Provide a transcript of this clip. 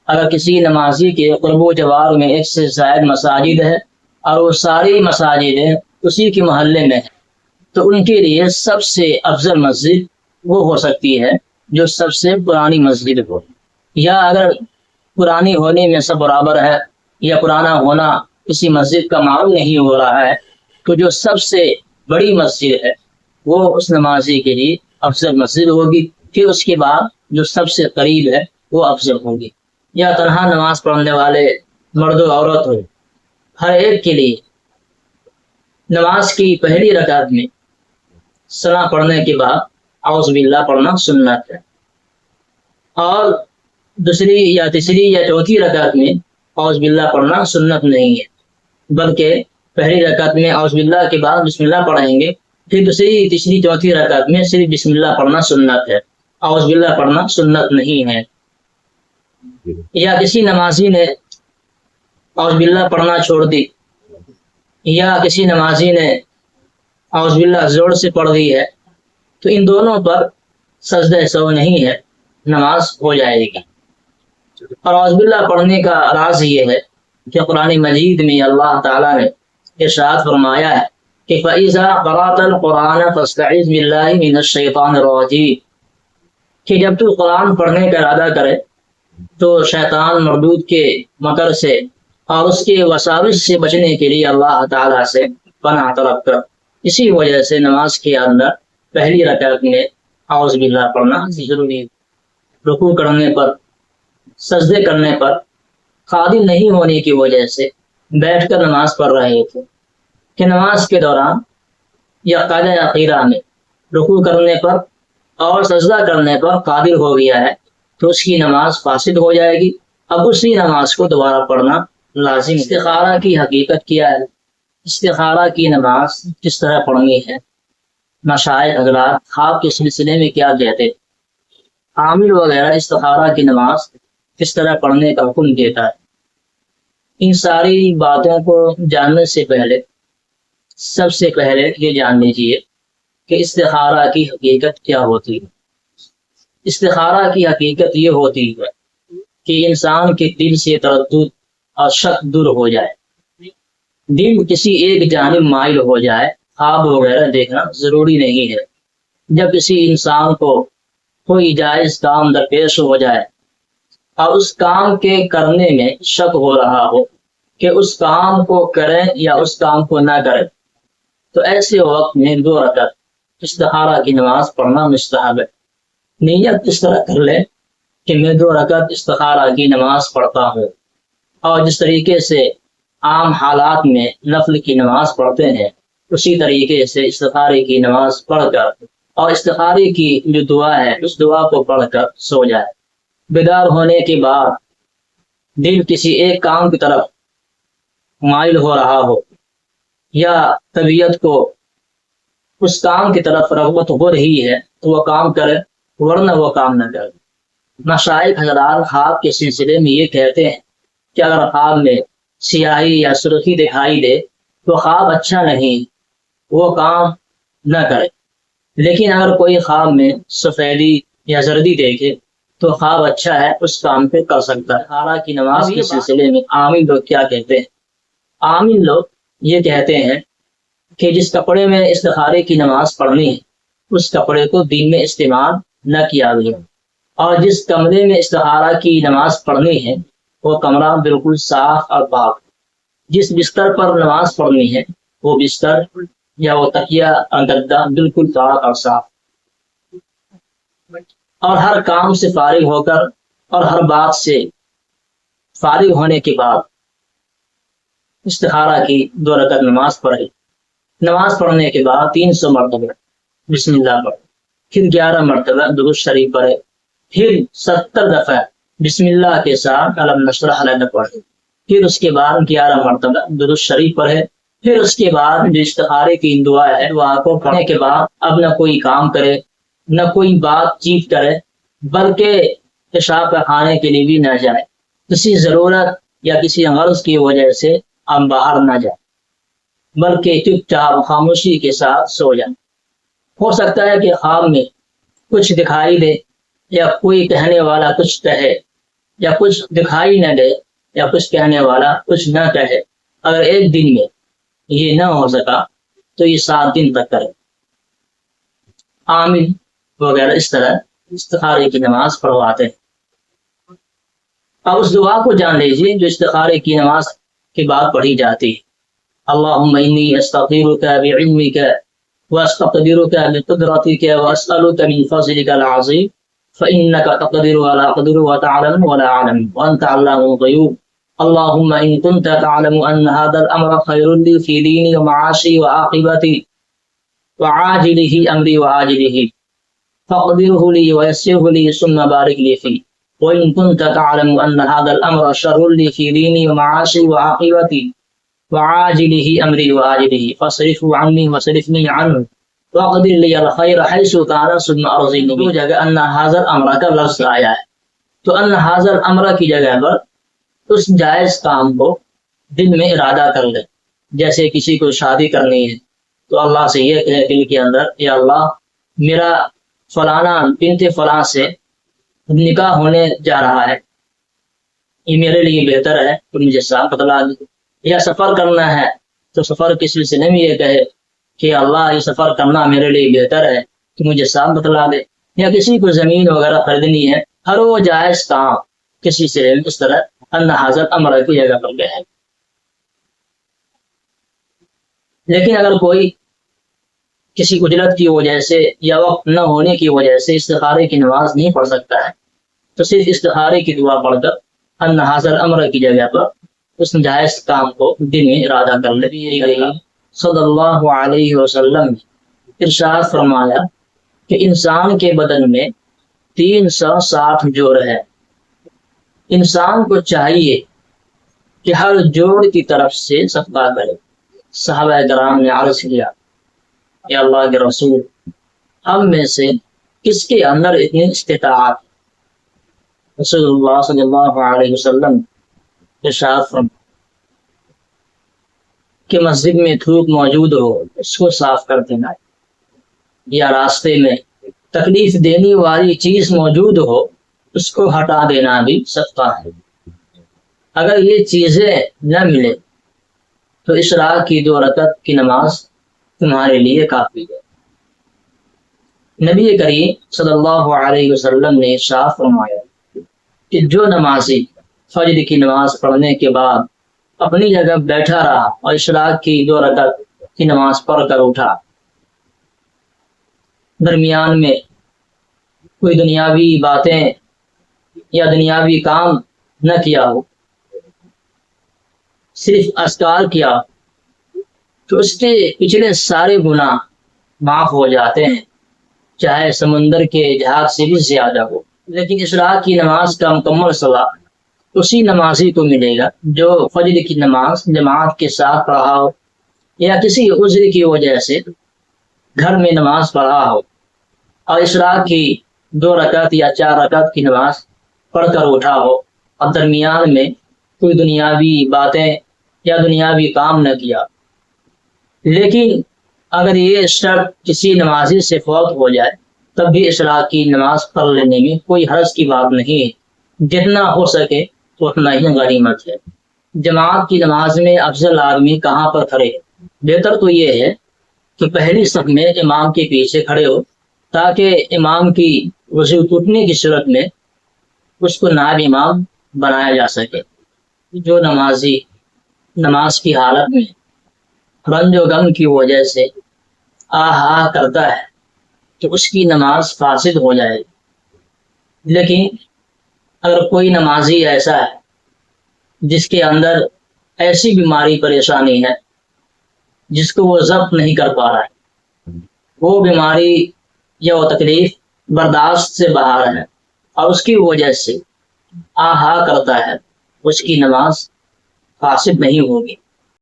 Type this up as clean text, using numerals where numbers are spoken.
اگر کسی نمازی کے قرب و جوار میں ایک سے زائد مساجد ہے اور وہ ساری مساجدیں اسی کے محلے میں ہیں تو ان کے لیے سب سے افضل مسجد وہ ہو سکتی ہے جو سب سے پرانی مسجد ہو، یا اگر پرانی ہونے میں سب برابر ہے یا پرانا ہونا کسی مسجد کا معلوم نہیں ہو رہا ہے تو جو سب سے بڑی مسجد ہے وہ اس نمازی کے لیے افضل مسجد ہوگی، پھر اس کے بعد جو سب سے قریب ہے وہ افضل ہوگی۔ یا تنہا نماز پڑھنے والے مرد و عورت ہو، ہر ایک کے لیے نماز کی پہلی رکعت میں ثنا پڑھنے کے بعد اعوذ باللہ پڑھنا سنت ہے، اور دوسری یا تیسری یا چوتھی رکعت میں اعوذ باللہ پڑھنا سنت نہیں ہے، بلکہ پہلی رکعت میں اعوذ باللہ کے بعد بسم اللہ پڑھیں گے، پھر دوسری تیسری چوتھی رکعت میں صرف بسم اللہ پڑھنا سنت ہے، اعوذ باللہ پڑھنا سنت نہیں ہے۔ یا کسی نمازی نے اعوذ باللہ پڑھنا چھوڑ دی یا کسی نمازی نے اعوذ باللہ زور سے پڑھ دی ہے تو ان دونوں پر سجدہ سہو نہیں ہے، نماز ہو جائے گی۔ اور اعوذ باللہ پڑھنے کا راز یہ ہے کہ قرآن مجید میں اللہ تعالیٰ نے ارشاد فرمایا ہے کہ فَإِذَا قَرَأْتَ الْقُرْآنَ فَاسْتَعِذْ بِاللَّهِ مِنَ الشَّيْطَانِ الرَّجِيمِ، کہ جب تو قرآن پڑھنے کا ارادہ کرے تو شیطان مردود کے مکر سے اور اس کے وساوس سے بچنے کے لیے اللہ تعالیٰ سے پناہ طلب کر۔ اسی وجہ سے نماز کے اندر پہلی رکعت میں اعوذ باللہ پڑھنا ضروری ہے۔ رکوع کرنے پر، سجدے کرنے پر قادر نہیں ہونے کی وجہ سے بیٹھ کر نماز پڑھ رہے تھے کہ نماز کے دوران یا قاعدہ عقیدہ میں رکوع کرنے پر اور سجدہ کرنے پر قادر ہو گیا ہے تو اس کی نماز فاسد ہو جائے گی، اب اسی نماز کو دوبارہ پڑھنا لازم۔ استخارہ کی حقیقت کیا ہے، استخارہ کی نماز کس طرح پڑھنی ہے، مشائخ حضرات خواب کے سلسلے میں کیا کہتے، عامل وغیرہ استخارہ کی نماز کس طرح پڑھنے کا حکم دیتا ہے، ان ساری باتوں کو جاننے سے پہلے سب سے پہلے یہ جان لیجیے کہ استخارہ کی حقیقت کیا ہوتی ہے۔ استخارہ کی حقیقت یہ ہوتی ہے کہ انسان کے دل سے تردد اور شک دور ہو جائے، دل کسی ایک جانب مائل ہو جائے۔ خواب وغیرہ دیکھنا ضروری نہیں ہے، جب کسی انسان کو کوئی جائز کام درپیش ہو جائے اور اس کام کے کرنے میں شک ہو رہا ہو کہ اس کام کو کریں یا اس کام کو نہ کریں، تو ایسے وقت میں 2 رکعت استخارہ کی نماز پڑھنا مستحب ہے۔ نیت اس طرح کر لے کہ میں 2 رکعت استخارہ کی نماز پڑھتا ہوں، اور جس طریقے سے عام حالات میں نفل کی نماز پڑھتے ہیں اسی طریقے سے استخارے کی نماز پڑھ کر اور استخارے کی جو دعا ہے اس دعا کو پڑھ کر سو جائے۔ بیدار ہونے کے بعد دل کسی ایک کام کی طرف مائل ہو رہا ہو یا طبیعت کو اس کام کی طرف رغبت ہو رہی ہے تو وہ کام کرے، ورنہ وہ کام نہ کرے۔ مشائخ حضرات خواب کے سلسلے میں یہ کہتے ہیں کہ اگر خواب میں سیاہی یا سرخی دکھائی دے تو خواب اچھا نہیں، وہ کام نہ کرے، لیکن اگر کوئی خواب میں سفیدی یا زردی دیکھے تو خواب اچھا ہے، اس کام پہ کر سکتا ہے۔ استخارہ کی نماز کے سلسلے میں عامل لوگ کیا کہتے ہیں؟ عامل لوگ یہ کہتے ہیں کہ جس کپڑے میں استخارے کی نماز پڑھنی ہے اس کپڑے کو دن میں استعمال نہ کیا گیا، اور جس کمرے میں استخارہ کی نماز پڑھنی ہے وہ کمرہ بالکل صاف اور پاک، جس بستر پر نماز پڑھنی ہے وہ بستر یا وہ تکیہ اور گدا بالکل پاک اور صاف، اور ہر کام سے فارغ ہو کر اور ہر بات سے فارغ ہونے کے بعد استخارہ کی 2 رکعت نماز پڑھے۔ نماز پڑھنے کے بعد 300 مرتبہ بسم اللہ پڑھے، پھر 11 مرتبہ درود شریف پڑھے، پھر 70 دفعہ بسم اللہ کے ساتھ الم نشرح لک پڑھے، پھر اس کے بعد 11 مرتبہ درود شریف پڑھے، پھر اس کے بعد جو استخارے کی دعا ہے دعا کو پڑھنے کے بعد اب نہ کوئی کام کرے نہ کوئی بات چیت کرے، بلکہ پیشاب کا کھانے کے لیے بھی نہ جائے، کسی ضرورت یا کسی غرض کی وجہ سے ہم باہر نہ جائیں، بلکہ چپ چاپ خاموشی کے ساتھ سو جائیں۔ ہو سکتا ہے کہ خواب میں کچھ دکھائی دے یا کوئی کہنے والا کچھ کہے یا کچھ دکھائی نہ دے یا کچھ کہنے والا کچھ نہ کہے، اگر ایک دن میں یہ نہ ہو سکا تو یہ 7 دن تک کرے۔ آمین وغیرہ اس طرح استخارے کی نماز پڑھواتے ہیں۔ اب اس دعا کو جان لیجیے جو استخارے کی نماز کے بعد پڑھی جاتی ہے۔ اللہم انی استغفرک بعلمک واستقدرک بقدرتک واسألک من فضلک العظیم فإنک تقدر ولا أقدر وتعلم ولا أعلم وأنت علام الغیوب اللہم ان كنت تعلم ان هذا الأمر خیر لی فی دینی ومعاشی وعاقبتی وعاجلہ امری وعاجلہ فاقدره لي ويسره لي ثم بارك لي فيه وإن كنت تعلم أن هذا الأمر شر لي في ديني ومعاشي وعاقبتي وعاجله أمري وآجله فاصرفه عني وصرفني عنه واقدر لي الخير حيث كان ثم أرزقني دو جگہ ان هذا الأمر کا لفظ آیا ہے، تو ان هذا الأمر کی جگہ پر اس جائز کام کو دل میں ارادہ کر لے۔ جیسے کسی کو شادی کرنی ہے تو اللہ سے یہ کہے دل کے اندر، یا اللہ میرا فلانا بنت فلاں سے نکاح ہونے جا رہا ہے، یہ میرے لیے بہتر ہے تو مجھے صاف بتلا دے۔ یا سفر کرنا ہے تو سفر کے سلسلے میں یہ کہے کہ اللہ یہ سفر کرنا میرے لیے بہتر ہے تو مجھے صاف بتلا دے۔ یا کسی کو زمین وغیرہ خریدنی ہے، ہر وہ جائز کام کسی سے اس طرح ان حاضر امر کی جگہ پر گئے۔ لیکن اگر کوئی کسی اجلت کی وجہ سے یا وقت نہ ہونے کی وجہ سے استخارے کی نماز نہیں پڑھ سکتا ہے تو صرف استخارے کی دعا پڑھ کر ان حاضر امر کی جگہ پر اس جائز کام کو دل میں ارادہ کر لے۔ صلی اللہ علیہ وسلم نے ارشاد فرمایا کہ انسان کے بدن میں 360 جوڑ ہے، انسان کو چاہیے کہ ہر جوڑ کی طرف سے صدقہ کرے۔ صحابہ کرام نے عرض کیا، یا اللہ کے رسول، ہم میں سے کس کے اندر اتنی استطاعت؟ رسول اللہ صلی اللہ علیہ وسلم ارشاد فرمایا کہ مسجد میں تھوک موجود ہو اس کو صاف کر دینا، یا راستے میں تکلیف دینے والی چیز موجود ہو اس کو ہٹا دینا بھی صدقہ ہے۔ اگر یہ چیزیں نہ ملے تو اشراق کی 2 رکعت کی نماز تمہارے لیے کافی ہے۔ نبی کریم صلی اللہ علیہ وسلم نے ارشاد فرمایا کہ جو نمازی فجر کی نماز پڑھنے کے بعد اپنی جگہ بیٹھا رہا اور اشراق کی 2 رکعت کی نماز پڑھ کر اٹھا، درمیان میں کوئی دنیاوی باتیں یا دنیاوی کام نہ کیا ہو، صرف اذکار کیا تو اس کے پچھلے سارے گناہ معاف ہو جاتے ہیں، چاہے سمندر کے جہاز سے بھی زیادہ ہو۔ لیکن اشراق کی نماز کا مکمل ثواب اسی نمازی کو ملے گا جو فجر کی نماز جماعت کے ساتھ پڑھا ہو یا کسی عذر کی وجہ سے گھر میں نماز پڑھا ہو اور اشراق کی 2 رکعت یا 4 رکعت کی نماز پڑھ کر اٹھا ہو اور درمیان میں کوئی دنیاوی باتیں یا دنیاوی کام نہ کیا۔ لیکن اگر یہ شرط کسی نمازی سے فوت ہو جائے تب بھی اشراق کی نماز پڑھ لینے میں کوئی حرج کی بات نہیں ہے، جتنا ہو سکے اتنا ہی غنیمت ہے۔ جماعت کی نماز میں افضل آدمی کہاں پر کھڑے؟ بہتر تو یہ ہے کہ پہلی صف میں امام کے پیچھے کھڑے ہو تاکہ امام کی وضو ٹوٹنے کی صورت میں اس کو نائب امام بنایا جا سکے۔ جو نمازی نماز کی حالت میں رنج و غم کی وجہ سے آہ کرتا ہے تو اس کی نماز فاسد ہو جائے گی۔ لیکن اگر کوئی نمازی ایسا ہے جس کے اندر ایسی بیماری پریشانی ہے جس کو وہ ضبط نہیں کر پا رہا ہے، وہ بیماری یا وہ تکلیف برداشت سے باہر ہے اور اس کی وجہ سے آہا کرتا ہے، اس کی نماز فاسد نہیں ہوگی۔